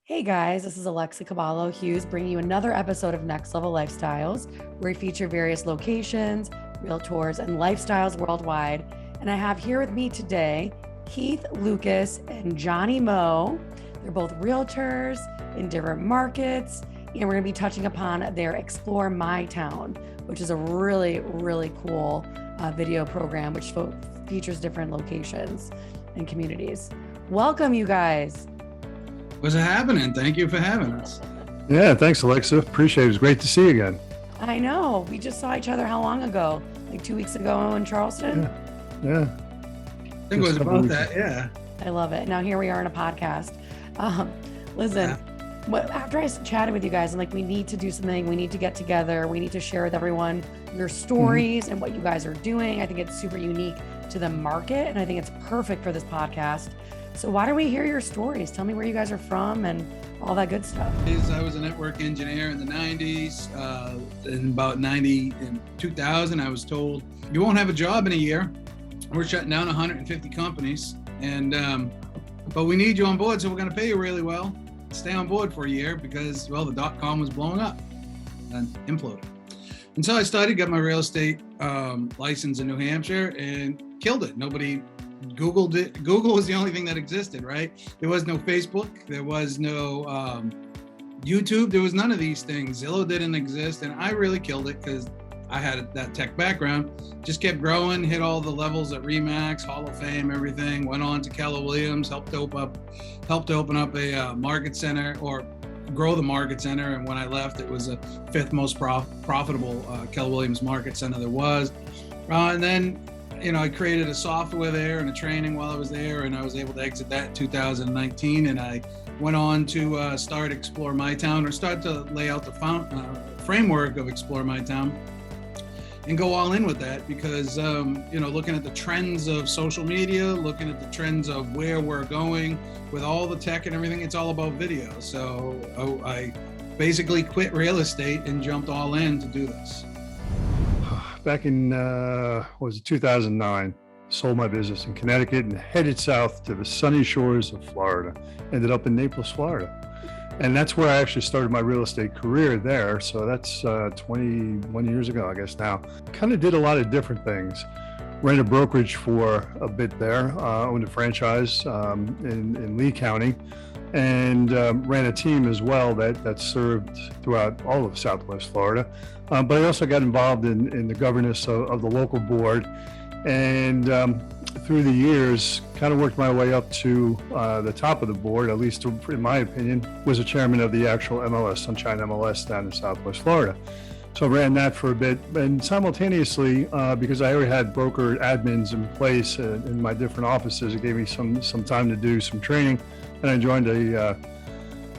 Hey guys, this is Alexa Kebalo, Hughes, bringing you another episode of Next Level Lifestyles, where we feature various locations, realtors, and lifestyles worldwide. And I have here with me today Keith Lucas and Johnny Moe. They're both realtors in different markets, and we're going to be touching upon their Explore My Town, which is a really, really cool video program which features different locations and communities. Welcome, you guys. What's happening? Thank you for having us. Yeah, thanks, Alexa. Appreciate it. It's great to see you again. I know. We just saw each other how long ago? Like 2 weeks ago in Charleston? Yeah. I think it was about that, yeah. I love it. Now here we are in a podcast. Listen, after I chatted with you guys, I'm like, we need to do something. We need to get together. We need to share with everyone your stories and what you guys are doing. I think it's super unique to the market, and I think it's perfect for this podcast. So why don't we hear your stories? Tell me where you guys are from and all that good stuff. I was a network engineer in the 90s. In about 90 and 2000, I was told, you won't have a job in a year. We're shutting down 150 companies. But we need you on board, so we're going to pay you really well. Stay on board for a year because, well, the .com was blowing up and imploded. And so I got my real estate license in New Hampshire and killed it. Nobody Googled it. Google was the only thing that existed, right? There was no Facebook. There was no YouTube. There was none of these things. Zillow didn't exist. And I really killed it because I had that tech background. Just kept growing, hit all the levels at RE/MAX, Hall of Fame, everything. Went on to Keller Williams, helped open up a market center or grow the market center. And when I left, it was the fifth most profitable Keller Williams market center there was. And then I created a software there and a training while I was there, and I was able to exit that in 2019. And I went on to start Explore My Town, or start to lay out the framework of Explore My Town and go all in with that because, looking at the trends of social media, looking at the trends of where we're going with all the tech and everything, it's all about video. So I basically quit real estate and jumped all in to do this. Back in 2009, sold my business in Connecticut and headed south to the sunny shores of Florida. Ended up in Naples, Florida. And that's where I actually started my real estate career there. So that's 21 years ago, I guess now. Kind of did a lot of different things. Ran a brokerage for a bit there, owned a franchise in Lee County, and ran a team as well that served throughout all of Southwest Florida. But I also got involved in the governance of the local board, and through the years, kind of worked my way up to the top of the board, at least in my opinion, was a chairman of the actual MLS, Sunshine MLS down in Southwest Florida. So I ran that for a bit, and simultaneously, because I already had broker admins in place in my different offices, it gave me some time to do some training, and I joined a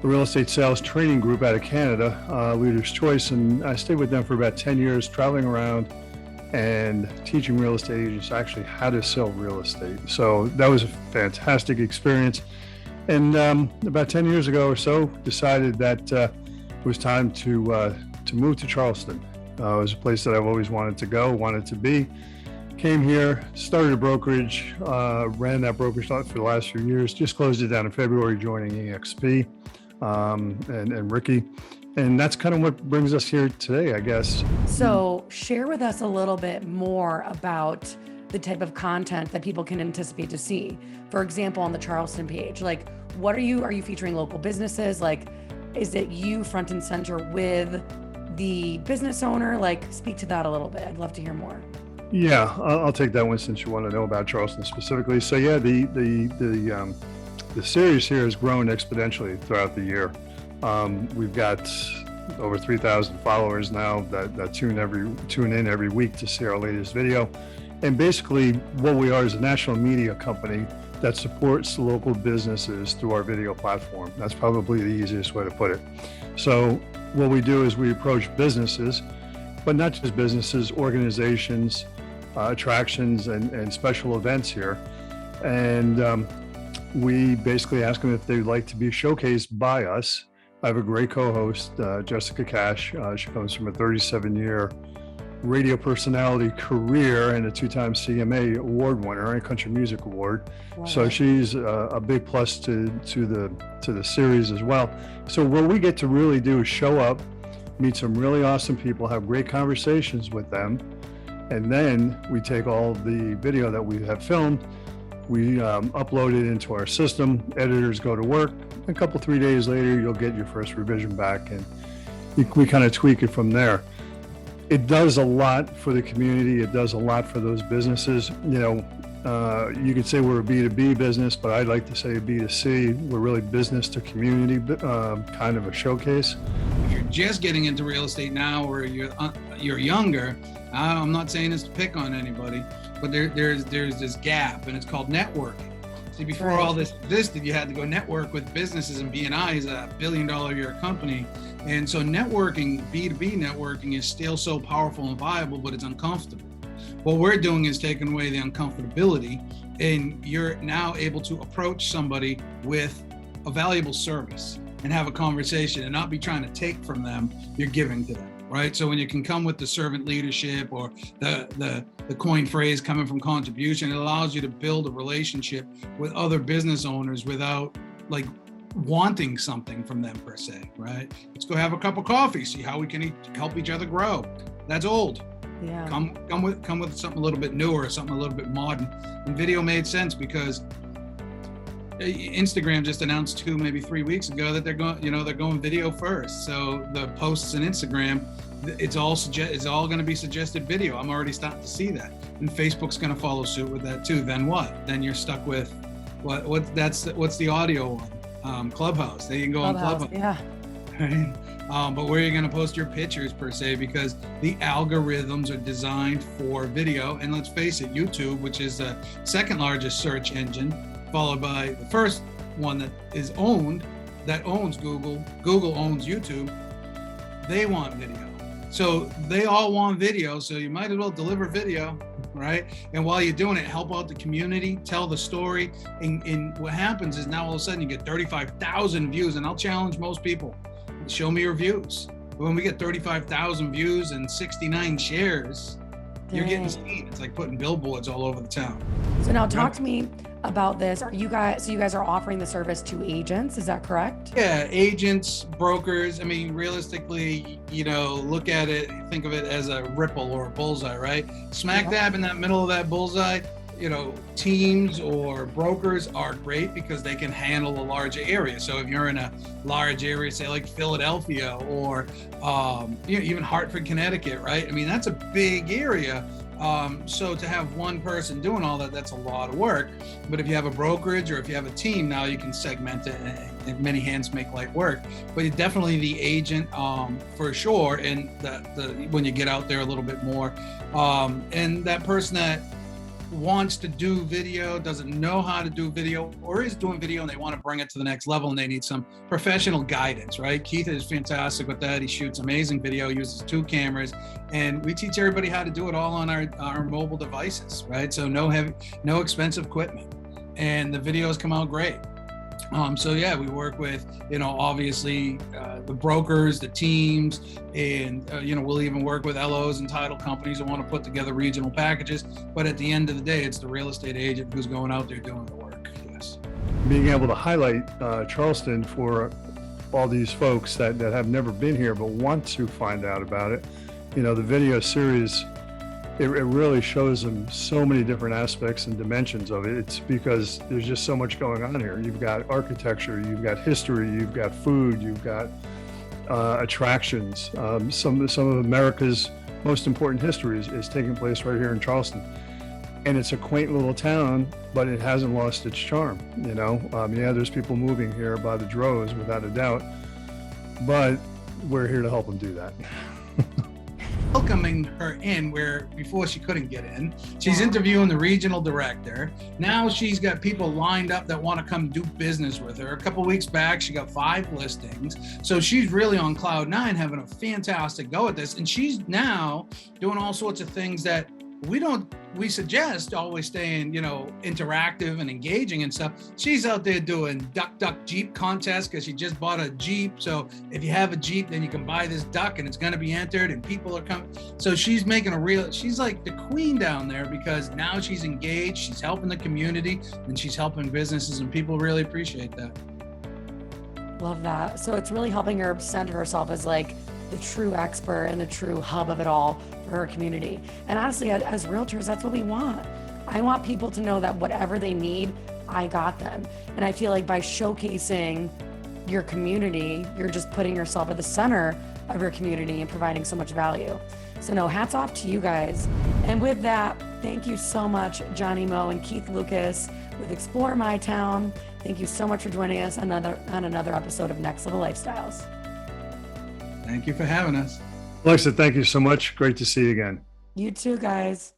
real estate sales training group out of Canada, Leader's Choice, and I stayed with them for about 10 years, traveling around and teaching real estate agents actually how to sell real estate. So that was a fantastic experience. And about 10 years ago or so, decided that it was time to move to Charleston. It was a place that I've always wanted to go, wanted to be. Came here, started a brokerage, ran that brokerage for the last few years, just closed it down in February, joining EXP and Ricky. And that's kind of what brings us here today, I guess. So share with us a little bit more about the type of content that people can anticipate to see. For example, on the Charleston page, like are you featuring local businesses? Like, is it you front and center with the business owner? Like, speak to that a little bit. I'd love to hear more. Yeah, I'll take that one since you want to know about Charleston specifically. So yeah, the series here has grown exponentially throughout the year. We've got over 3,000 followers now that tune in every week to see our latest video. And basically what we are is a national media company that supports local businesses through our video platform. That's probably the easiest way to put it. So what we do is we approach businesses, but not just businesses, organizations, attractions and special events here. And we basically ask them if they'd like to be showcased by us. I have a great co-host, Jessica Cash. She comes from a 37-year radio personality career and a 2-time CMA award winner and Country Music Award. Wow. So she's a big plus to the series as well. So what we get to really do is show up, meet some really awesome people, have great conversations with them, and then we take all the video that we have filmed, we upload it into our system, editors go to work, a couple, 3 days later, you'll get your first revision back, and we kind of tweak it from there. It does a lot for the community. It does a lot for those businesses. You know, you could say we're a B2B business, but I'd like to say B2C. We're really business to community, kind of a showcase. If you're just getting into real estate now, or you're younger, I'm not saying this to pick on anybody, but there's this gap, and it's called networking. See, before all this existed, you had to go network with businesses, and BNI is a $1 billion a year company. And so networking, B2B networking, is still so powerful and viable, but it's uncomfortable. What we're doing is taking away the uncomfortability, and you're now able to approach somebody with a valuable service and have a conversation and not be trying to take from them, you're giving to them. Right. So when you can come with the servant leadership, or the coin phrase coming from contribution, it allows you to build a relationship with other business owners without like wanting something from them per se. Right. Let's go have a cup of coffee, see how we can help each other grow. That's old. Yeah. Come with something a little bit newer, something a little bit modern. And video made sense because Instagram just announced maybe 3 weeks ago that they're going video first. So the posts in Instagram, it's all going to be suggested video. I'm already starting to see that, and Facebook's going to follow suit with that too. Then what? Then you're stuck with what's the audio on? Clubhouse. They can go on Clubhouse. Yeah. Right? But where are you going to post your pictures per se? Because the algorithms are designed for video. And let's face it, YouTube, which is the second largest search engine, followed by the first one that owns Google. Google owns YouTube. They want video. So they all want video. So you might as well deliver video, right? And while you're doing it, help out the community, tell the story. And what happens is now all of a sudden you get 35,000 views. And I'll challenge most people, show me your views. When we get 35,000 views and 69 shares, you're getting seen. It's like putting billboards all over the town. So now talk to me about this. You guys are offering the service to agents, is that correct? Yeah, agents, brokers. I mean, realistically, look at it, think of it as a ripple or a bullseye, right? Smack dab in that middle of that bullseye, teams or brokers are great because they can handle a larger area. So if you're in a large area, say like Philadelphia or even Hartford, Connecticut, right? I mean, that's a big area. So to have one person doing all that, that's a lot of work. But if you have a brokerage or if you have a team, now you can segment it, and many hands make light work. But definitely the agent, for sure. And when you get out there a little bit more, and that person that wants to do video, doesn't know how to do video, or is doing video and they want to bring it to the next level and they need some professional guidance, right? Keith is fantastic with that. He shoots amazing video, uses 2 cameras, and we teach everybody how to do it all on our mobile devices, right? So no expensive equipment, and the videos come out great. So yeah, we work with, obviously the brokers, the teams, and we'll even work with LOs and title companies that want to put together regional packages. But at the end of the day, it's the real estate agent who's going out there doing the work. Yes. Being able to highlight Charleston for all these folks that have never been here but want to find out about it, the video series, it really shows them so many different aspects and dimensions of it. It's because there's just so much going on here. You've got architecture, you've got history, you've got food, you've got attractions. Some of America's most important history is taking place right here in Charleston. And it's a quaint little town, but it hasn't lost its charm. There's people moving here by the droves, without a doubt, but we're here to help them do that. Welcoming her in where before she couldn't get in. She's interviewing the regional director. Now she's got people lined up that want to come do business with her. A couple weeks back, she got 5 listings. So she's really on cloud 9, having a fantastic go at this. And she's now doing all sorts of things that we suggest always staying, interactive and engaging and stuff. She's out there doing duck Jeep contests because she just bought a Jeep. So if you have a Jeep, then you can buy this duck and it's going to be entered and people are coming. So she's making she's like the queen down there because now she's engaged, she's helping the community and she's helping businesses and people really appreciate that. Love that. So it's really helping her center herself as like the true expert and the true hub of it all for her community. And honestly, as realtors, that's what we want. I want people to know that whatever they need, I got them. And I feel like by showcasing your community, you're just putting yourself at the center of your community and providing so much value. So no, hats off to you guys. And with that, thank you so much, Johnny Moe and Keith Lucas with Explore My Town. Thank you so much for joining us on another episode of Next Level Lifestyles. Thank you for having us. Alexa, thank you so much. Great to see you again. You too, guys.